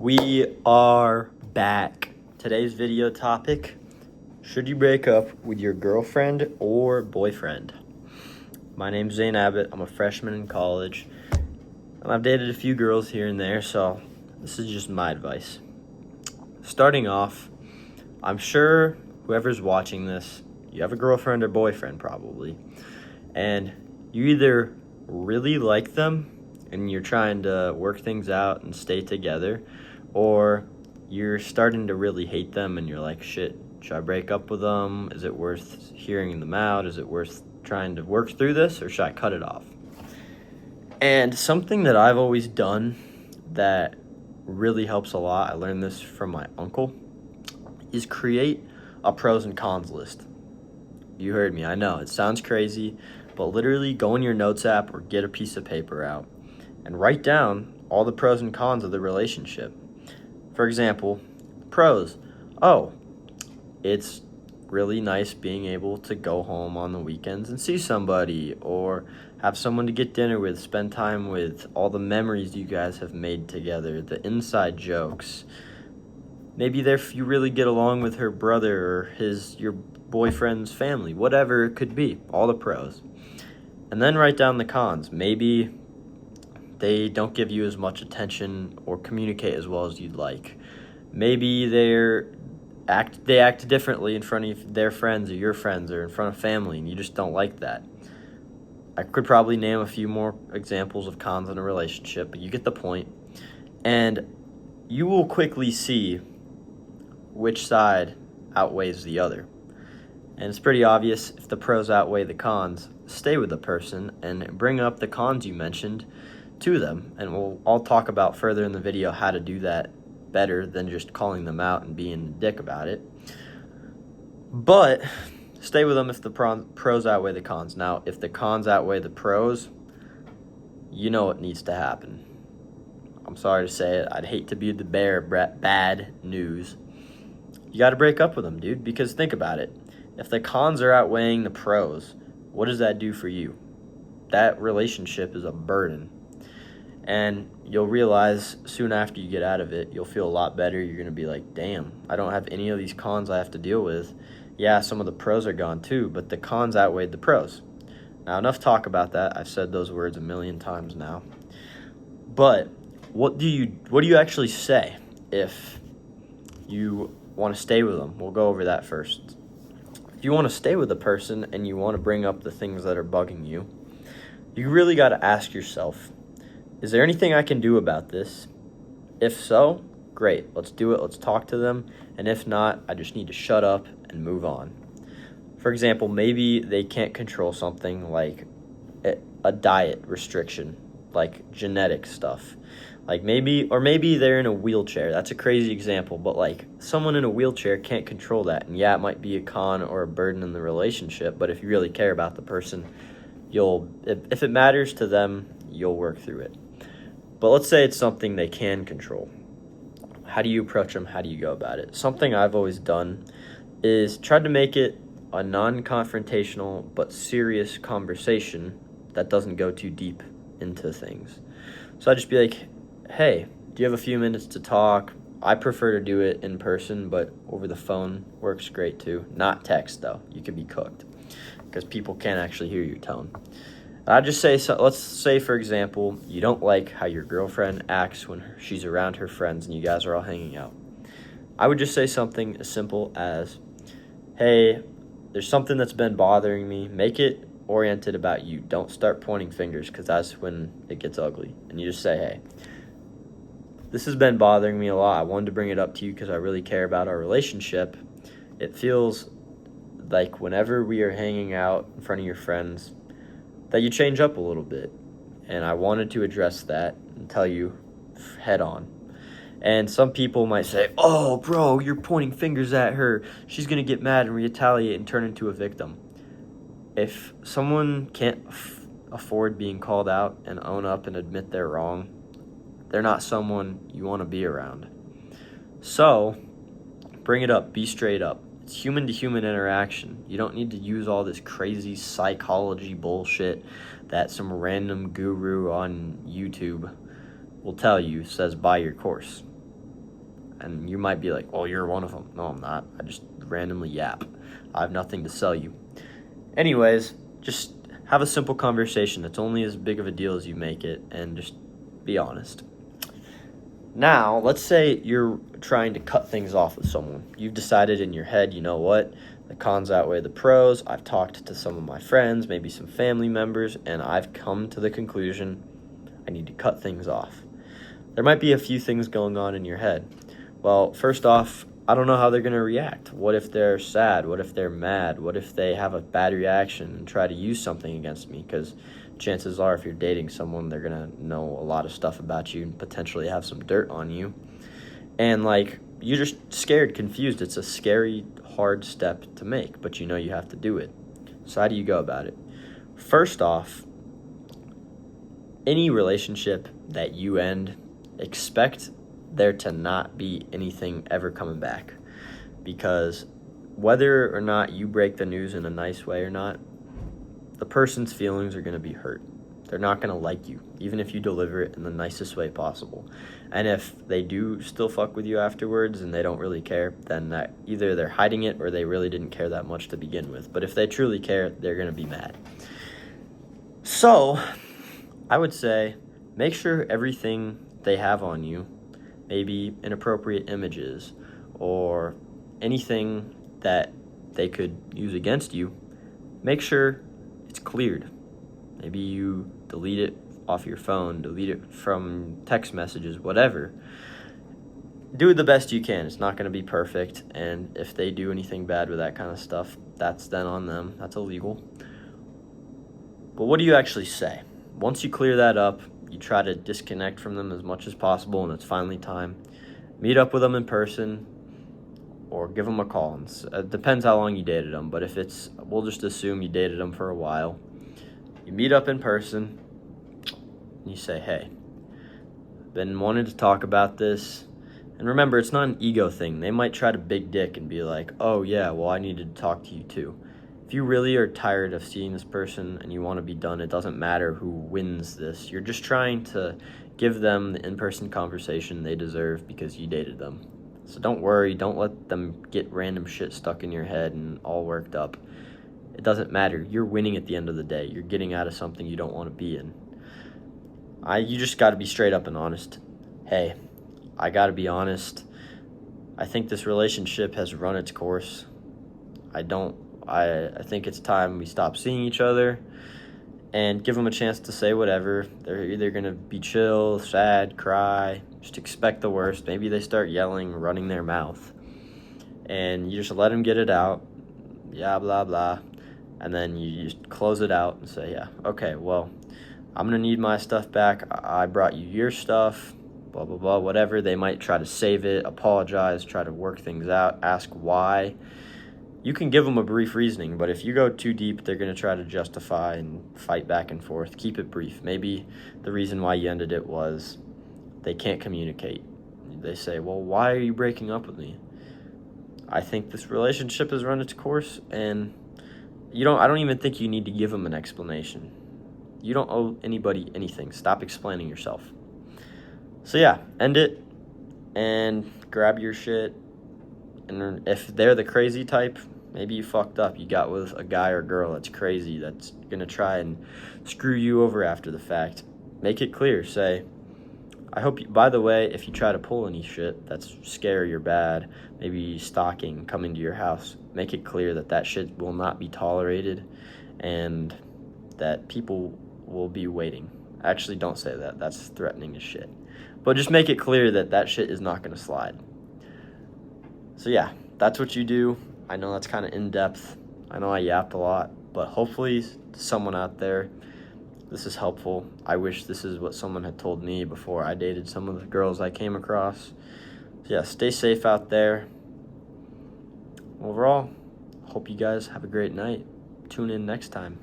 We are back. Today's video topic, should you break up with your girlfriend or boyfriend? My name's Zane Abbott. I'm a freshman in college, and I've dated a few girls here and there, so this is just my advice. Starting off, I'm sure whoever's watching this, you have a girlfriend or boyfriend probably, and you either really like them and you're trying to work things out and stay together, or you're starting to really hate them and you're like, shit, should I break up with them? Is it worth hearing them out? Is it worth trying to work through this, or should I cut it off? And something that I've always done that really helps a lot, I learned this from my uncle, is create a pros and cons list. You heard me, I know, it sounds crazy, but literally go in your notes app or get a piece of paper out and write down all the pros and cons of the relationship. For example, pros. Oh, it's really nice being able to go home on the weekends and see somebody, or have someone to get dinner with, spend time with, all the memories you guys have made together, the inside jokes. Maybe you really get along with her brother or your boyfriend's family, whatever it could be, all the pros. And then write down the cons. Maybe they don't give you as much attention or communicate as well as you'd like. Maybe they act differently in front of their friends or your friends or in front of family, and you just don't like that. I could probably name a few more examples of cons in a relationship, but you get the point. And you will quickly see which side outweighs the other. And it's pretty obvious, if the pros outweigh the cons, stay with the person and bring up the cons you mentioned to them. And I'll talk about further in the video how to do that better than just calling them out and being a dick about it. But stay with them if the pros outweigh the cons. Now, if the cons outweigh the pros, you know what needs to happen. I'm sorry to say it. I'd hate to be the bearer of bad news. You got to break up with them, dude, because think about it. If the cons are outweighing the pros, what does that do for you? That relationship is a burden. And you'll realize soon after you get out of it, you'll feel a lot better. You're going to be like, damn, I don't have any of these cons I have to deal with. Yeah, some of the pros are gone too, but the cons outweighed the pros. Now, enough talk about that. I've said those words a million times now. But what do you actually say if you want to stay with them? We'll go over that first. If you want to stay with the person and you want to bring up the things that are bugging you, you really got to ask yourself, is there anything I can do about this? If so, great, let's do it, let's talk to them. And if not, I just need to shut up and move on. For example, maybe they can't control something like a diet restriction, like genetic stuff. Maybe they're in a wheelchair. That's a crazy example, but someone in a wheelchair can't control that. And yeah, it might be a con or a burden in the relationship, but if you really care about the person, if it matters to them, you'll work through it. But let's say it's something they can control. How do you approach them? How do you go about it? Something I've always done is try to make it a non-confrontational but serious conversation that doesn't go too deep into things. So I'd just be like, hey, do you have a few minutes to talk? I prefer to do it in person, but over the phone works great too. Not text, though. You could be cooked because people can't actually hear your tone. I'd just say, let's say, for example, you don't like how your girlfriend acts when she's around her friends and you guys are all hanging out. I would just say something as simple as, hey, there's something that's been bothering me. Make it oriented about you. Don't start pointing fingers, because that's when it gets ugly. And you just say, hey, this has been bothering me a lot. I wanted to bring it up to you because I really care about our relationship. It feels like whenever we are hanging out in front of your friends, that you change up a little bit. And I wanted to address that and tell you head on. And some people might say, oh, bro, you're pointing fingers at her. She's going to get mad and retaliate and turn into a victim. If someone can't afford being called out and own up and admit they're wrong, they're not someone you want to be around. So bring it up. Be straight up. It's human-to-human interaction. You don't need to use all this crazy psychology bullshit that some random guru on YouTube will tell you, says buy your course. And you might be like, well, you're one of them. No, I'm not. I just randomly yap. I have nothing to sell you. Anyways, just have a simple conversation that's only as big of a deal as you make it, and just be honest. Now, let's say you're trying to cut things off with someone. You've decided in your head, you know what? The cons outweigh the pros. I've talked to some of my friends, maybe some family members, and I've come to the conclusion I need to cut things off. There might be a few things going on in your head. Well, first off, I don't know how they're going to react. What if they're sad? What if they're mad? What if they have a bad reaction and try to use something against me? Because chances are, if you're dating someone, they're going to know a lot of stuff about you and potentially have some dirt on you. And, like, you're just scared, confused. It's a scary, hard step to make, but you know you have to do it. So how do you go about it? First off, any relationship that you end, expect there to not be anything ever coming back, because whether or not you break the news in a nice way or not, the person's feelings are going to be hurt. They're not going to like you, even if you deliver it in the nicest way possible. And if they do still fuck with you afterwards and they don't really care, then that either they're hiding it or they really didn't care that much to begin with. But if they truly care, they're going to be mad. So I would say make sure everything they have on you, maybe inappropriate images or anything that they could use against you, make sure it's cleared. Maybe you delete it off your phone, delete it from text messages, whatever. Do the best you can. It's not going to be perfect, and if they do anything bad with that kind of stuff, that's then on them. That's illegal. But what do you actually say? Once you clear that up, you try to disconnect from them as much as possible, and it's finally time. Meet up with them in person or give them a call. It depends how long you dated them, but if it's, we'll just assume you dated them for a while. You meet up in person, and you say, hey, been wanting to talk about this. And remember, it's not an ego thing. They might try to big dick and be like, oh yeah, well, I needed to talk to you too. If you really are tired of seeing this person and you want to be done, it doesn't matter who wins this. You're just trying to give them the in-person conversation they deserve because you dated them. So don't worry. Don't let them get random shit stuck in your head and all worked up. It doesn't matter. You're winning at the end of the day. You're getting out of something you don't want to be in. You just got to be straight up and honest. Hey, I got to be honest. I think this relationship has run its course. I think it's time we stop seeing each other, and give them a chance to say whatever. They're either going to be chill, sad, cry, just expect the worst. Maybe they start yelling, running their mouth, and you just let them get it out. Yeah, blah, blah. And then you just close it out and say, yeah, okay, well, I'm going to need my stuff back. I brought you your stuff, blah, blah, blah, whatever. They might try to save it, apologize, try to work things out, ask why. You can give them a brief reasoning, but if you go too deep, they're going to try to justify and fight back and forth. Keep it brief. Maybe the reason why you ended it was they can't communicate. They say, well, why are you breaking up with me? I think this relationship has run its course, and I don't even think you need to give them an explanation. You don't owe anybody anything. Stop explaining yourself. So yeah, end it and grab your shit. And if they're the crazy type, maybe you fucked up. You got with a guy or girl that's crazy, that's going to try and screw you over after the fact. Make it clear. Say, I hope you, by the way, if you try to pull any shit that's scary or bad, maybe stalking, coming to your house, make it clear that that shit will not be tolerated and that people will be waiting. Actually, don't say that. That's threatening as shit. But just make it clear that that shit is not going to slide. So yeah, that's what you do. I know that's kind of in-depth. I know I yapped a lot, but hopefully someone out there, this is helpful. I wish this is what someone had told me before I dated some of the girls I came across. So yeah, stay safe out there. Overall, hope you guys have a great night. Tune in next time.